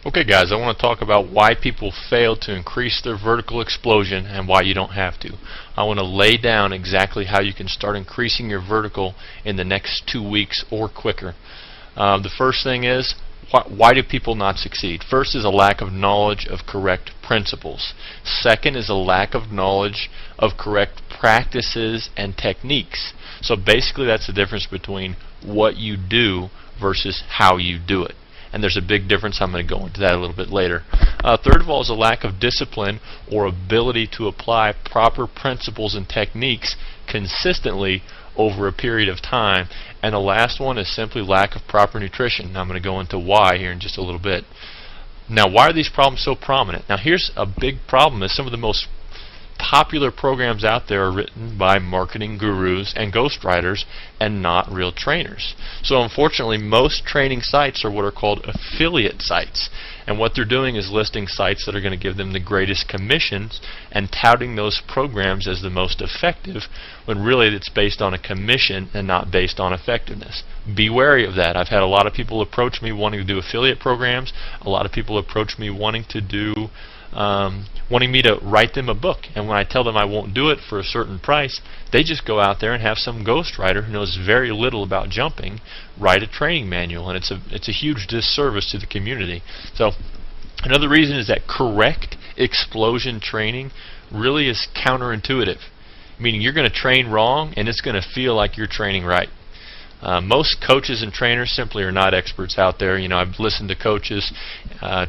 Okay guys, I want to talk about why people fail to increase their vertical explosion and why you don't have to. I want to lay down exactly how you can start increasing your vertical in the next 2 weeks or quicker. The first thing is, why do people not succeed? First is a lack of knowledge of correct principles. Second is a lack of knowledge of correct practices and techniques. So basically that's the difference between what you do versus how you do it. And there's a big difference. I'm going to go into that a little bit later. Third of all is a lack of discipline or ability to apply proper principles and techniques consistently over a period of time. And the last one is simply lack of proper nutrition. Now I'm going to go into why here in just a little bit. Now, why are these problems so prominent? Now here's a big problem: is some of the most popular programs out there are written by marketing gurus and ghostwriters and not real trainers. So unfortunately, most training sites are what are called affiliate sites, and what they're doing is listing sites that are going to give them the greatest commissions and touting those programs as the most effective, when really it's based on a commission and not based on effectiveness. Be wary of that. I've had a lot of people approach me wanting to do affiliate programs. A lot of people approach me wanting me to write them a book, and when I tell them I won't do it for a certain price, they just go out there and have some ghostwriter who knows very little about jumping write a training manual, and it's a huge disservice to the community. So another reason is that correct explosion training really is counterintuitive, meaning you're going to train wrong and it's going to feel like you're training right. Most coaches and trainers simply are not experts out there. You know, I've listened to coaches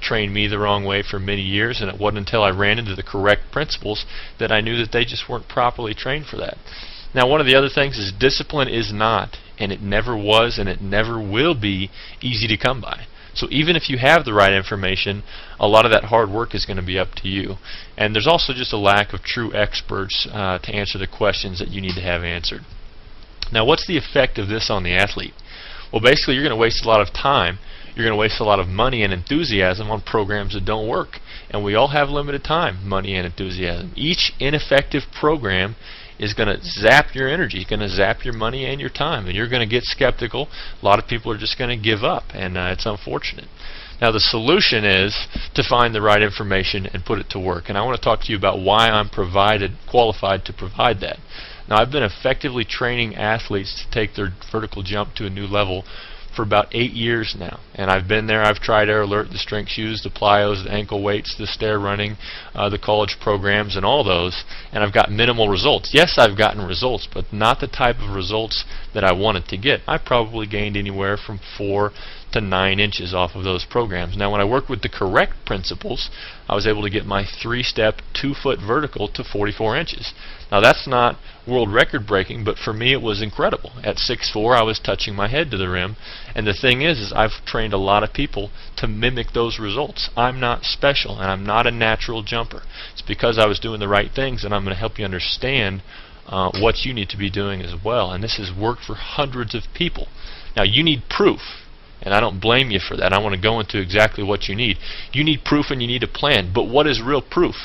train me the wrong way for many years, and it wasn't until I ran into the correct principles that I knew that they just weren't properly trained for that. Now, one of the other things is discipline is not, and it never was, and it never will be easy to come by. So even if you have the right information, a lot of that hard work is going to be up to you. And there's also just a lack of true experts to answer the questions that you need to have answered. Now, what's the effect of this on the athlete? Well, basically, you're going to waste a lot of time. You're going to waste a lot of money and enthusiasm on programs that don't work. And we all have limited time, money and enthusiasm. Each ineffective program is going to zap your energy, going to zap your money and your time, and you're going to get skeptical. A lot of people are just going to give up, and it's unfortunate. Now, the solution is to find the right information and put it to work. And I want to talk to you about why I'm qualified to provide that. Now, I've been effectively training athletes to take their vertical jump to a new level for about 8 years now. And I've been there. I've tried Air Alert, the strength shoes, the plyos, the ankle weights, the stair running, the college programs, and all those. And I've got minimal results. Yes, I've gotten results, but not the type of results that I wanted to get. I probably gained anywhere from 4 to 9 inches off of those programs. Now, when I worked with the correct principles, I was able to get my 3-step, 2-foot vertical to 44 inches. Now, that's not world record breaking, but for me it was incredible. At 6'4", I was touching my head to the rim, and the thing is I've trained a lot of people to mimic those results. I'm not special, and I'm not a natural jumper. It's because I was doing the right things, and I'm going to help you understand what you need to be doing as well. And this has worked for hundreds of people. Now, you need proof, and I don't blame you for that. I want to go into exactly what you need. You need proof and you need a plan. But what is real proof?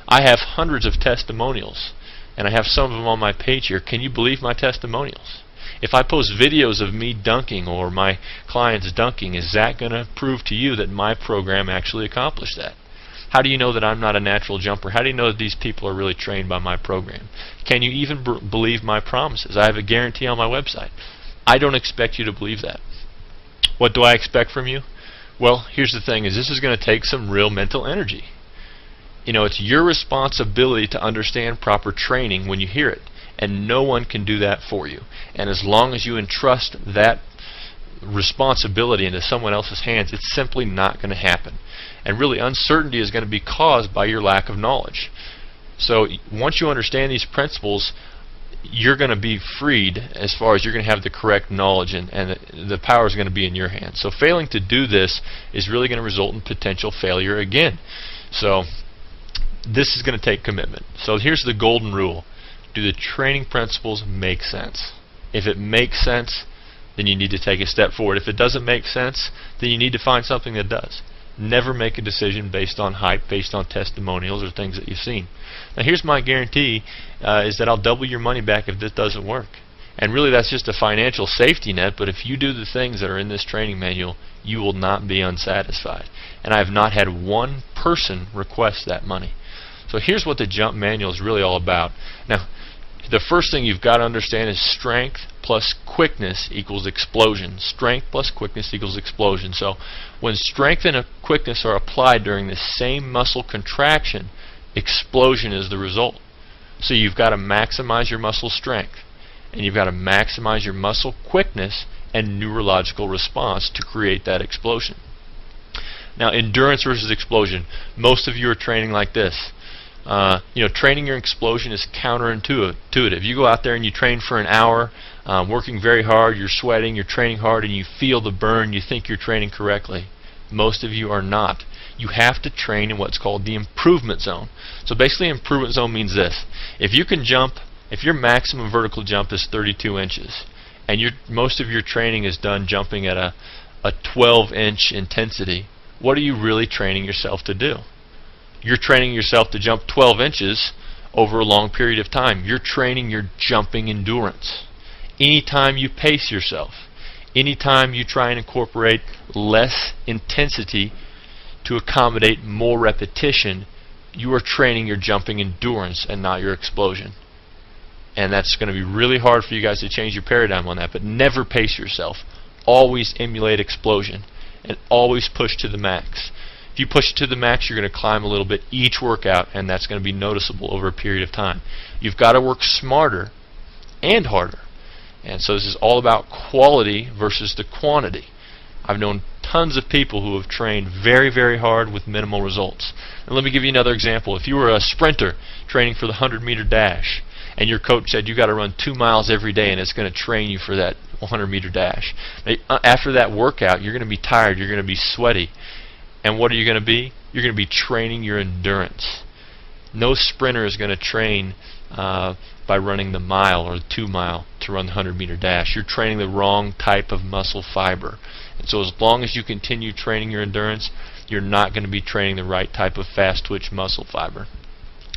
I have hundreds of testimonials, and I have some of them on my page here. Can you believe my testimonials? If I post videos of me dunking or my clients dunking, is that going to prove to you that my program actually accomplished that? How do you know that I'm not a natural jumper? How do you know that these people are really trained by my program? Can you even believe my promises? I have a guarantee on my website. I don't expect you to believe that. What do I expect from you? Well, here's the thing, is this is going to take some real mental energy. You know, it's your responsibility to understand proper training when you hear it, and no one can do that for you. And as long as you entrust that responsibility into someone else's hands, it's simply not going to happen. And really, uncertainty is going to be caused by your lack of knowledge. So once you understand these principles, you're going to be freed as far as you're going to have the correct knowledge, and the power is going to be in your hands. So failing to do this is really going to result in potential failure again. So this is going to take commitment. So here's the golden rule. Do the training principles make sense? If it makes sense, then you need to take a step forward. If it doesn't make sense, then you need to find something that does. Never make a decision based on hype, based on testimonials or things that you've seen. Now, here's my guarantee, is that I'll double your money back if this doesn't work. And really that's just a financial safety net, but if you do the things that are in this training manual, you will not be unsatisfied. And I have not had one person request that money. So here's what the jump manual is really all about. Now, the first thing you've got to understand is strength plus quickness equals explosion. Strength plus quickness equals explosion. So when strength and quickness are applied during the same muscle contraction, explosion is the result. So you've got to maximize your muscle strength, and you've got to maximize your muscle quickness and neurological response to create that explosion. Now, endurance versus explosion. Most of you are training like this. Training your explosion is counterintuitive. You go out there and you train for an hour, working very hard, you're sweating, you're training hard, and you feel the burn, you think you're training correctly. Most of you are not. You have to train in what's called the improvement zone. So basically, improvement zone means this. If you can jump, if your maximum vertical jump is 32 inches, and most of your training is done jumping at a 12-inch intensity, what are you really training yourself to do? You're training yourself to jump 12 inches over a long period of time. You're training your jumping endurance. Anytime you pace yourself, anytime you try and incorporate less intensity to accommodate more repetition, you are training your jumping endurance and not your explosion. And that's going to be really hard for you guys to change your paradigm on that, but never pace yourself. Always emulate explosion and always push to the max. If you push it to the max, you're going to climb a little bit each workout, and that's going to be noticeable over a period of time. You've got to work smarter and harder. And so this is all about quality versus the quantity. I've known tons of people who have trained very, very hard with minimal results. And let me give you another example. If you were a sprinter training for the 100-meter dash, and your coach said you got to run 2 miles every day and it's going to train you for that 100-meter dash. After that workout, you're going to be tired, you're going to be sweaty. And what are you going to be? You're going to be training your endurance. No sprinter is going to train by running the mile or the 2 mile to run the 100-meter dash. You're training the wrong type of muscle fiber. And so as long as you continue training your endurance, you're not going to be training the right type of fast twitch muscle fiber.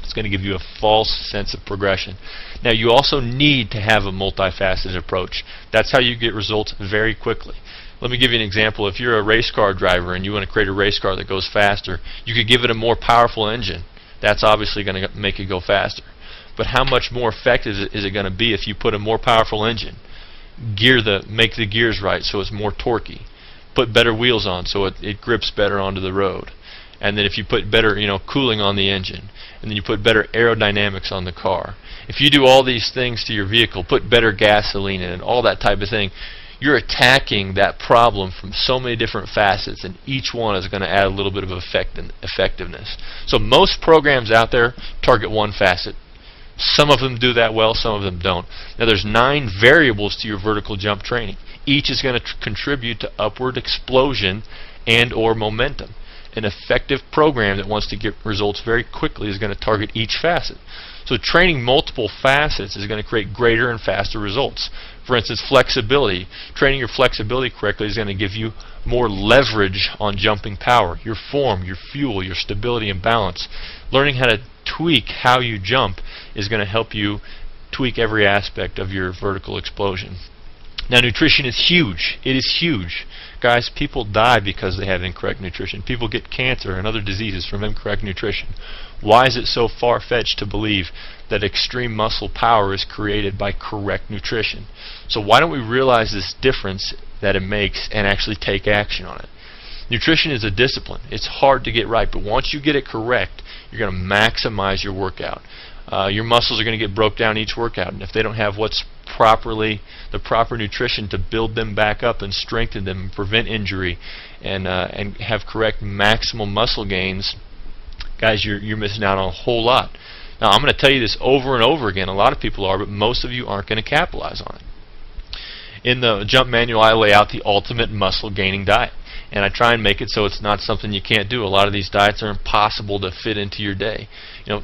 It's going to give you a false sense of progression. Now, you also need to have a multifaceted approach. That's how you get results very quickly. Let me give you an example. If you're a race car driver and you want to create a race car that goes faster, you could give it a more powerful engine. That's obviously going to make it go faster. But how much more effective is it going to be if you put a more powerful engine? Make the gears right so it's more torquey. Put better wheels on so it grips better onto the road. And then if you put better cooling on the engine, and then you put better aerodynamics on the car. If you do all these things to your vehicle, put better gasoline in it, all that type of thing, you're attacking that problem from so many different facets, and each one is going to add a little bit of effectiveness. So most programs out there target one facet. Some of them do that well, some of them don't. Now there's 9 variables to your vertical jump training. Each is going to contribute to upward explosion and or momentum. An effective program that wants to get results very quickly is going to target each facet. So training multiple facets is going to create greater and faster results. For instance, flexibility. Training your flexibility correctly is going to give you more leverage on jumping power. Your form, your fuel, your stability and balance. Learning how to tweak how you jump is going to help you tweak every aspect of your vertical explosion. Now, nutrition is huge. It is huge. Guys, people die because they have incorrect nutrition. People get cancer and other diseases from incorrect nutrition. Why is it so far-fetched to believe that extreme muscle power is created by correct nutrition? So why don't we realize this difference that it makes and actually take action on it? Nutrition is a discipline. It's hard to get right, but once you get it correct, you're going to maximize your workout. Your muscles are going to get broke down each workout, and if they don't have the proper nutrition to build them back up and strengthen them and prevent injury and have correct maximal muscle gains, guys, you're missing out on a whole lot. Now, I'm going to tell you this over and over again. A lot of people are, but most of you aren't going to capitalize on it. In the jump manual, I lay out the ultimate muscle gaining diet, and I try and make it so it's not something you can't do. A lot of these diets are impossible to fit into your day.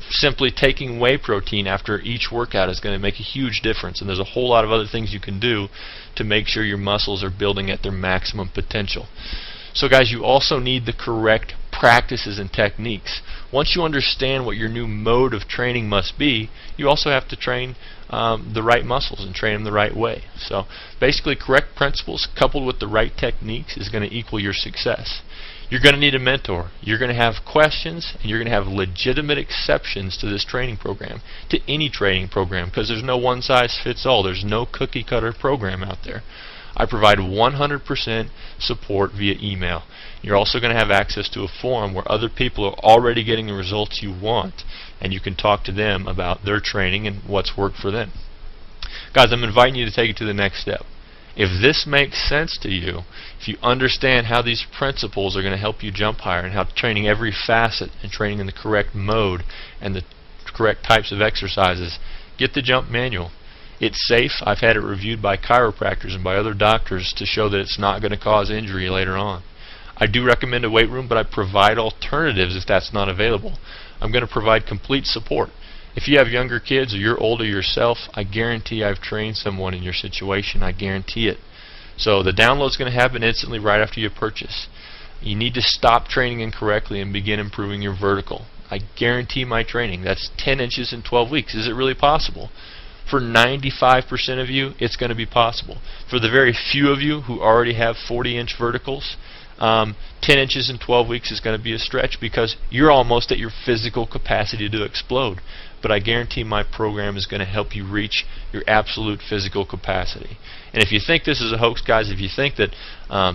Simply taking whey protein after each workout is going to make a huge difference, and there's a whole lot of other things you can do to make sure your muscles are building at their maximum potential. So guys, you also need the correct practices and techniques. Once you understand what your new mode of training must be, you also have to train the right muscles and train them the right way. So basically, correct principles coupled with the right techniques is going to equal your success. You're going to need a mentor. You're going to have questions, and you're going to have legitimate exceptions to this training program, to any training program, because there's no one size fits all. There's no cookie cutter program out there. I provide 100% support via email. You're also going to have access to a forum where other people are already getting the results you want, and you can talk to them about their training and what's worked for them. Guys, I'm inviting you to take it to the next step. If this makes sense to you, if you understand how these principles are going to help you jump higher, and how training every facet and training in the correct mode and the correct types of exercises, get the jump manual. It's safe. I've had it reviewed by chiropractors and by other doctors to show that it's not going to cause injury later on. I do recommend a weight room, but I provide alternatives if that's not available. I'm going to provide complete support. If you have younger kids or you're older yourself, I guarantee I've trained someone in your situation. I guarantee it. So the download's going to happen instantly right after you purchase. You need to stop training incorrectly and begin improving your vertical. I guarantee my training. That's 10 inches in 12 weeks. Is it really possible? For 95% of you, it's going to be possible. For the very few of you who already have 40-inch verticals, 10 inches in 12 weeks is going to be a stretch because you're almost at your physical capacity to explode. But I guarantee my program is going to help you reach your absolute physical capacity. And if you think this is a hoax, guys, if you think that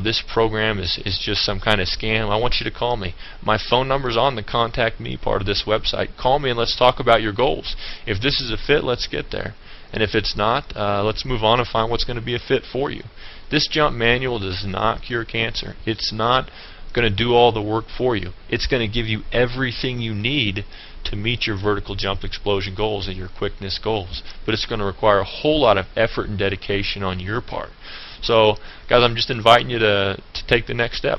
this program is just some kind of scam, I want you to call me. My phone number is on the Contact Me part of this website. Call me and let's talk about your goals. If this is a fit, let's get there. And if it's not, let's move on and find what's going to be a fit for you. This jump manual does not cure cancer. It's not going to do all the work for you. It's going to give you everything you need to meet your vertical jump explosion goals and your quickness goals. But it's going to require a whole lot of effort and dedication on your part. So, guys, I'm just inviting you to take the next step.